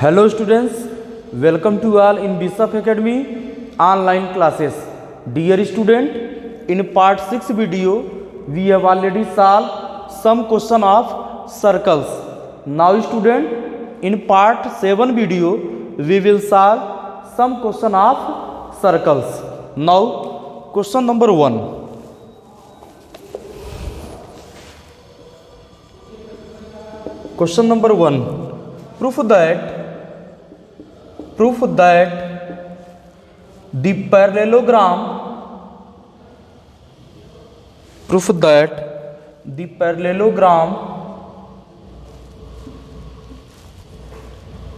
Hello students, welcome to all in Bishop Academy online classes. Dear student, in part 6 video we have already solved some question of circles. Now student, in part 7 video we will solve some question of circles. Now question number 1. Question number 1. Proof that the parallelogram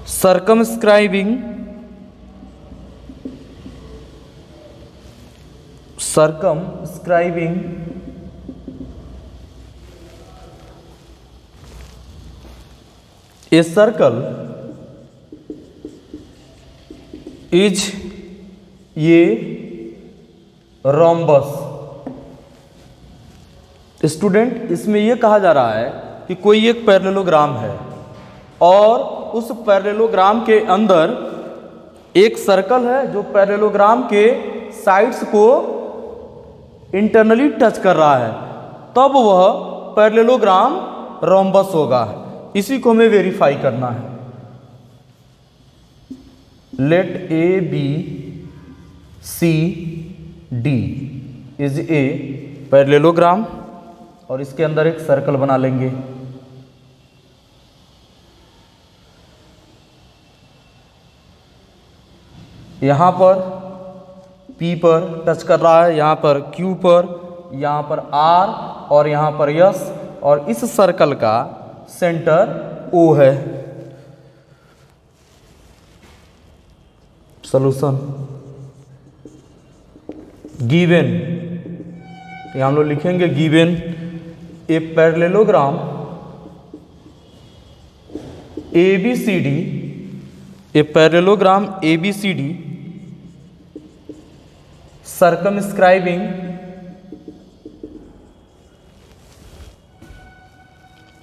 circumscribing a circle is a rhombus. Student, इसमें यह कहा जा रहा है कि कोई एक parallelogram है और उस पैरेललोग्राम के अंदर एक सर्कल है जो पैरेललोग्राम के साइड्स को इंटरनली टच कर रहा है, तब वह पैरेललोग्राम रोम्बस होगा। इसी को हमें वेरीफाई करना है। Let A B C D is a parallelogram और इसके अंदर एक सर्कल बना लेंगे। यहां पर P पर टच कर रहा है, यहां पर Q पर, यहां पर R और यहां पर S, और इस सर्कल का सेंटर O है। सॉल्यूशन गिवन, यहां हम लोग लिखेंगे given a parallelogram ABCD, a parallelogram ABCD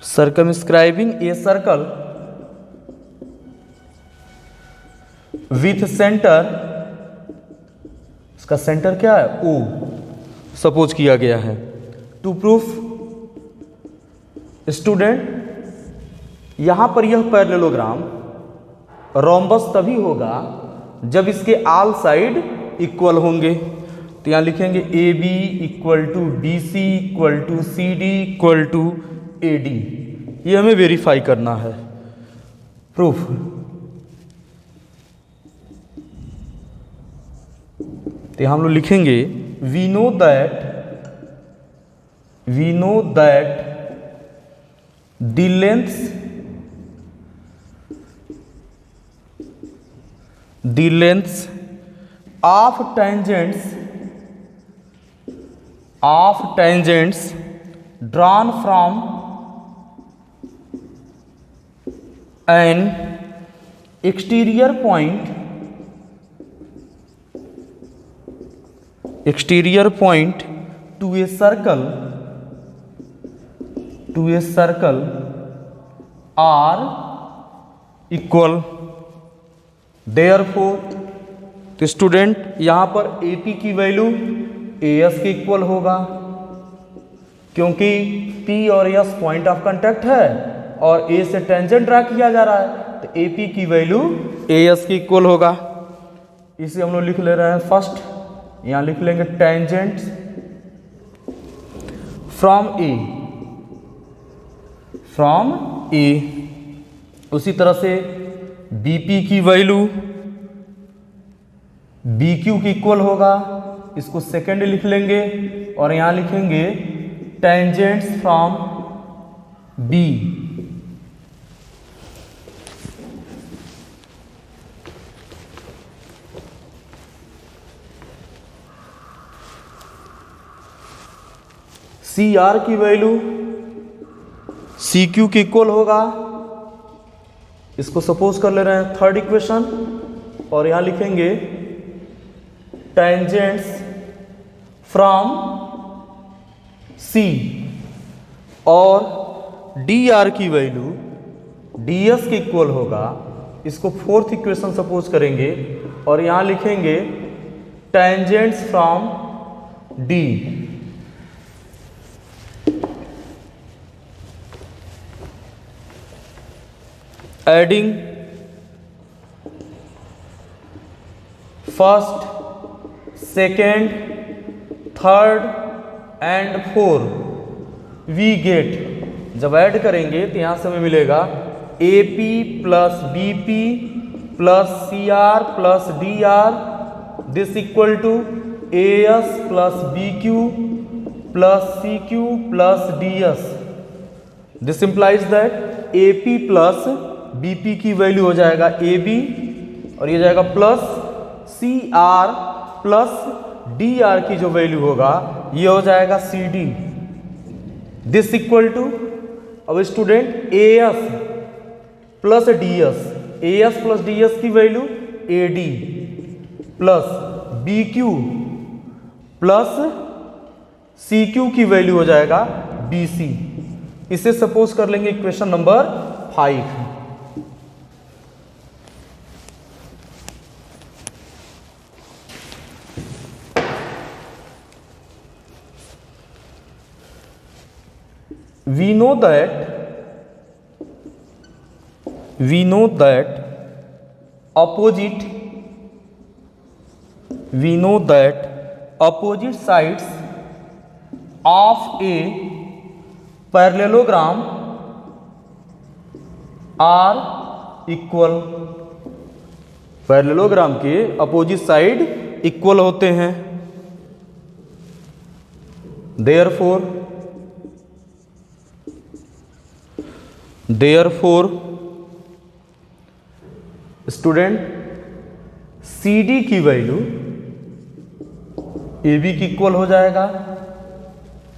circumscribing a circle with center, इसका सेंटर क्या है? O सपोज किया गया है। टू प्रूफ स्टूडेंट, यहां पर यह पैरेललोग्राम रोम्बस तभी होगा जब इसके ऑल साइड इक्वल होंगे। तो यहां लिखेंगे AB equal to BC equal to CD equal to AD। ये हमें वेरीफाई करना है। प्रूफ, तो हम लोग लिखेंगे we know that the lengths of tangents drawn from an exterior point to a circle are equal. Therefore, तो स्टूडेंट यहां पर AP की वैल्यू AS के इक्वल होगा, क्योंकि P और S पॉइंट ऑफ कांटेक्ट है और A से टेंजेंट ड्रा किया जा रहा है, तो AP की वैल्यू AS के इक्वल होगा। इसे हम लोग लिख ले रहे हैं फर्स्ट, यहां लिख लेंगे टेंजेंट फ्रॉम A। उसी तरह से BP की वैल्यू BQ की इक्वल होगा, इसको सेकेंड लिख लेंगे और यहां लिखेंगे टेंजेंट्स फ्रॉम B। CR की वैल्यू CQ की इक्वल होगा, इसको सपोज कर ले रहे हैं थर्ड इक्वेशन, और यहां लिखेंगे टेंजेंट्स फ्रॉम C और डी आर की वैल्यू डी एस के इक्वल होगा इसको फोर्थ इक्वेशन सपोज करेंगे और यहाँ लिखेंगे tangents from D. Adding first, second, third and four we get, जब ऐड करेंगे तो यहाँ से हमें मिलेगा A P plus B P plus C R plus D R, this equal to A S plus B Q plus C Q plus D S. This implies that a P plus B p की value हो जाएगा a b और ये जाएगा plus C R plus D R की जो value होगा ये हो जाएगा c d. This equal to, अब student a S plus D s, a S plus D s की value a d plus B Q plus C q की value हो जाएगा बी सी। इसे सपोज कर लेंगे equation number 5। we know that opposite sides of a parallelogram are equal। Parallelogram के opposite side equal होते हैं। Therefore स्टूडेंट सी डी की वैल्यू ए बी की इक्वल हो जाएगा,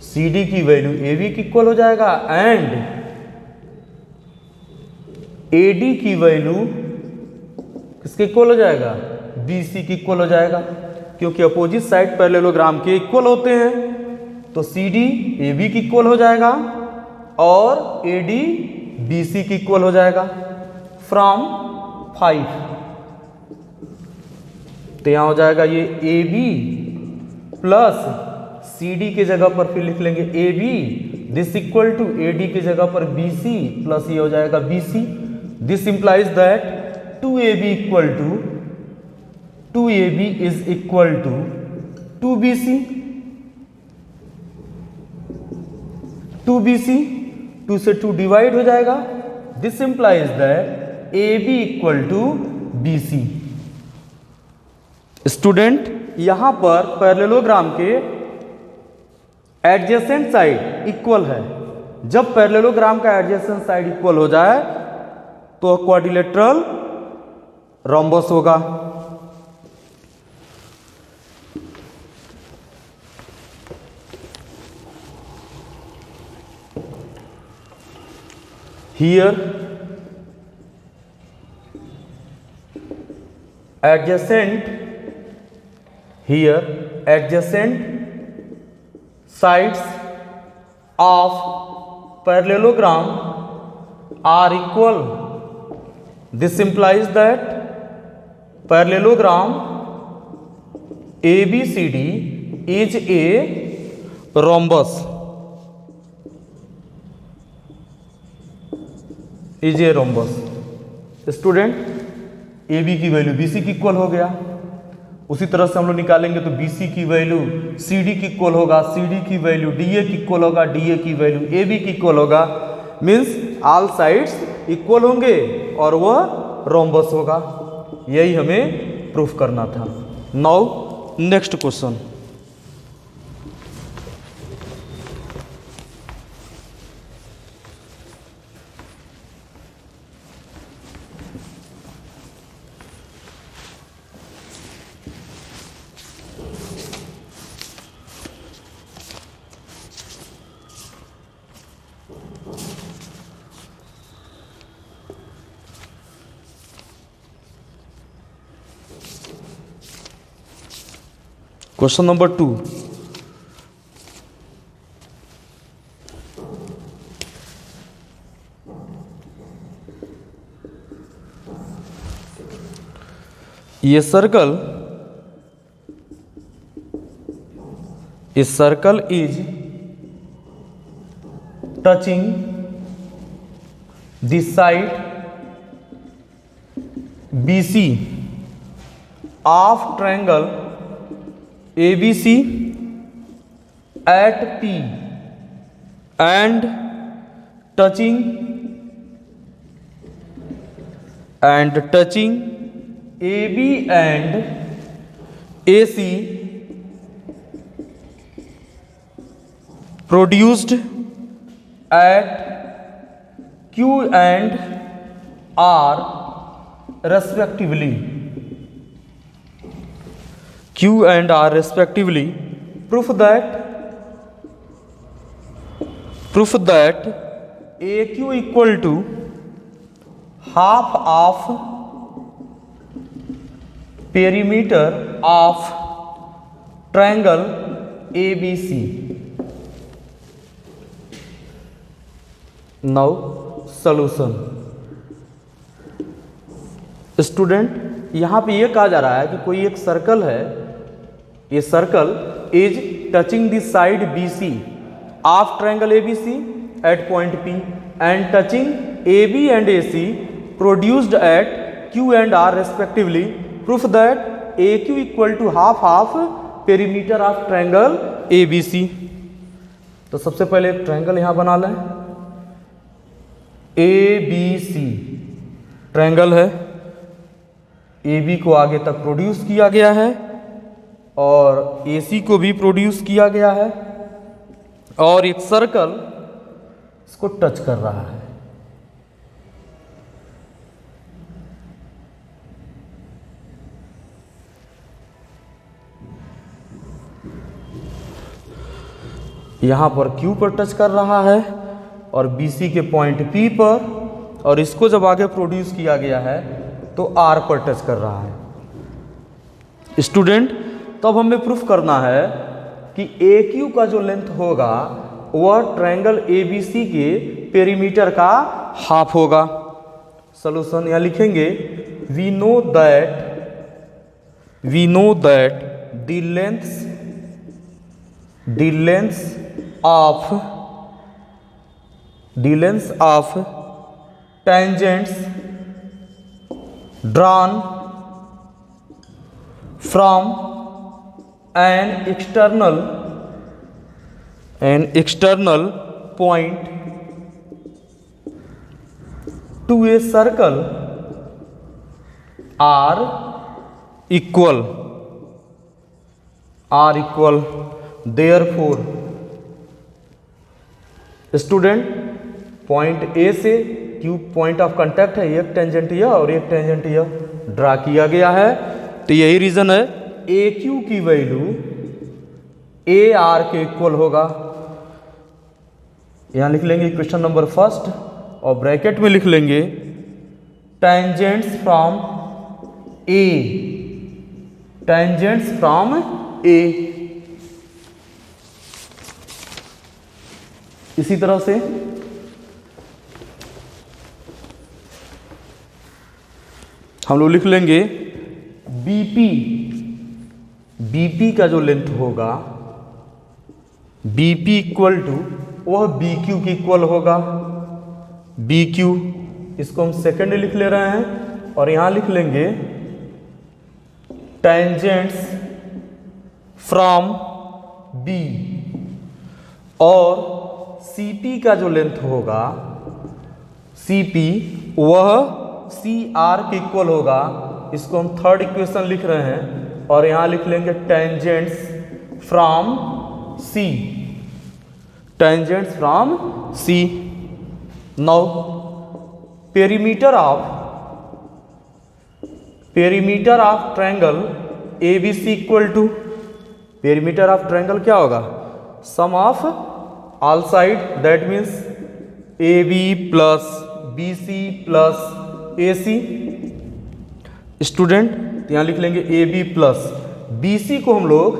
सी डी की वैल्यू ए बी की इक्वल हो जाएगा एंड ए डी की वैल्यू किसके इक्वल हो जाएगा, बी सी की इक्वल हो जाएगा। क्योंकि अपोजिट साइड पैरेललोग्राम के इक्वल होते हैं तो सी डी ए बी की इक्वल हो जाएगा और ए डी बी सी की इक्वल हो जाएगा। फ्रॉम 5 तो यहां हो जाएगा ये A B plus C D के जगह पर फिर लिख लेंगे A B, this equal to A D की जगह पर बी सी प्लस ये हो जाएगा B C. This implies that 2ab equal to 2ab is equal to 2bc, 2bc 2 से 2 डिवाइड हो जाएगा। This implies that ab equal to bc। Student यहां पर पैरेललोग्राम के एडजेसेंट साइड इक्वल है। जब पैरेललोग्राम का एडजेसेंट साइड इक्वल हो जाए तो क्वाड्रिलेटरल रोम्बस होगा। Here adjacent sides of parallelogram are equal. This implies that parallelogram ABCD is a rhombus. Student A B की वैल्यू बी सी की इक्वल हो गया। उसी तरह से हम लोग निकालेंगे तो बी सी की वैल्यू सी डी की इक्वल होगा, सी डी की वैल्यू डी ए की इक्वल होगा, डी ए की वैल्यू ए बी की इक्वल होगा। मीन्स ऑल साइड्स इक्वल होंगे और वह रोम्बस होगा। यही हमें प्रूफ करना था। Now next question. Question number 2. ये सर्कल, इस circle is touching the side BC of triangle ABC at P and touching AB and AC produced at Q and R respectively. Q and R respectively. Proof that AQ equal to half of perimeter of triangle ABC. Now solution. Student यहाँ पे ये कहा जा रहा है कि कोई एक सर्कल है, ये circle is touching the side BC of triangle ABC at point P and touching AB and AC produced at Q and R respectively. Proof that AQ equal to half of perimeter of triangle ABC. तो सबसे पहले एक triangle यहाँ बना लें. ABC triangle है, AB को आगे तक प्रोड्यूस किया गया है और AC को भी प्रोड्यूस किया गया है और एक सर्कल इसको टच कर रहा है. यहां पर Q पर टच कर रहा है और BC के पॉइंट P पर, और इसको जब आगे प्रोड्यूस किया गया है तो R पर टच कर रहा है. स्टूडेंट तब हमें प्रूफ करना है कि AQ का जो लेंथ होगा वह ट्रायंगल ABC के पेरीमीटर का हाफ होगा. सॉल्यूशन यहाँ लिखेंगे. We know that the length of tangents drawn from an external point to a circle are equal. Therefore student point A से Q पॉइंट ऑफ कांटेक्ट है, एक टेंजेंट यह और एक टेंजेंट यह ड्रा किया गया है. तो यही रीजन है AQ की वैल्यू AR के इक्वल होगा. यहां लिख लेंगे क्वेश्चन नंबर फर्स्ट और ब्रैकेट में लिख लेंगे टेंजेंट्स फ्रॉम A. इसी तरह से हम लोग लिख लेंगे BP का जो लेंथ होगा BP इक्वल टू वह BQ की इक्वल होगा. BQ इसको हम सेकेंड लिख ले रहे हैं और यहां लिख लेंगे टेंजेंट्स फ्रॉम B, और CP का जो लेंथ होगा CP वह CR के इक्वल होगा. इसको हम थर्ड इक्वेशन लिख रहे हैं और यहां लिख लेंगे tangents from C. Now perimeter of triangle ABC equal to, perimeter of triangle क्या होगा? Sum of all side, that means AB plus BC plus AC. Student यहाँ लिख लेंगे AB प्लस BC को हम लोग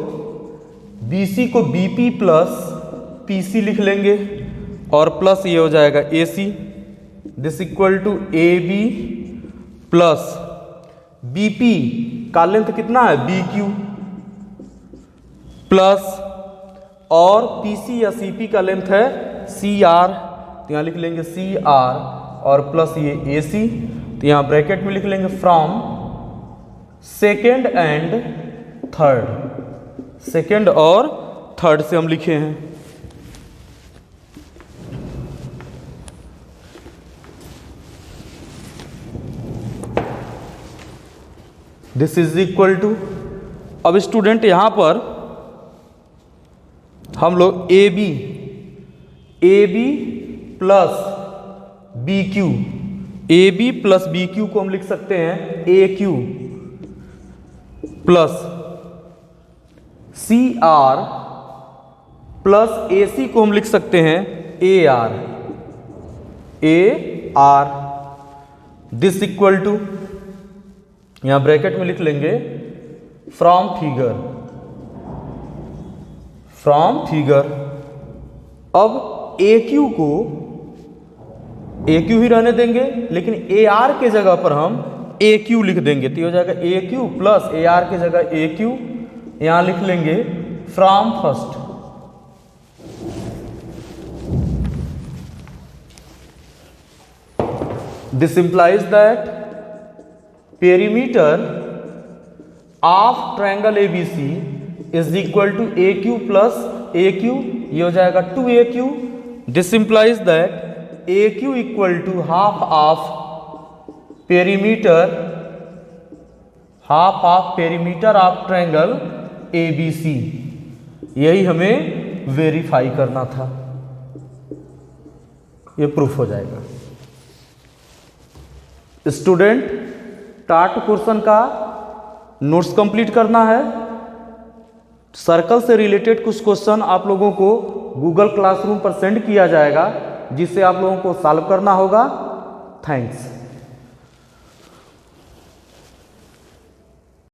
BP प्लस PC लिख लेंगे और प्लस ये हो जाएगा AC. This equal to AB plus B P का लेंथ कितना है BQ प्लस और PC या CP का लेंथ है CR, तो यहाँ लिख लेंगे CR और प्लस ये AC, तो यहाँ ब्रैकेट में लिख लेंगे from second and third, second और थर्ड से हम लिखे हैं। दिस इज इक्वल टू, अब स्टूडेंट यहां पर हम लोग AB plus BQ, AB plus BQ को हम लिख सकते हैं AQ plus CR plus AC को हम लिख सकते हैं AR, दिस इक्वल टू, यहां ब्रैकेट में लिख लेंगे फ्रॉम फिगर। अब AQ ही रहने देंगे, लेकिन AR के जगह पर हम AQ लिख देंगे, तो हो जाएगा AQ प्लस AR के जगह AQ, यहां लिख लेंगे from first. This implies that perimeter of triangle ABC is equal to AQ plus AQ, ये हो जाएगा 2AQ। This implies that AQ equal to half of perimeter of triangle ABC, यही हमें वेरीफाई करना था, ये प्रूफ हो जाएगा। स्टूडेंट टार्ट पोर्शन का नोट्स कंप्लीट करना है। सर्कल से रिलेटेड कुछ क्वेश्चन आप लोगों को गूगल क्लासरूम पर सेंड किया जाएगा, जिसे आप लोगों को सॉल्व करना होगा। थैंक्स।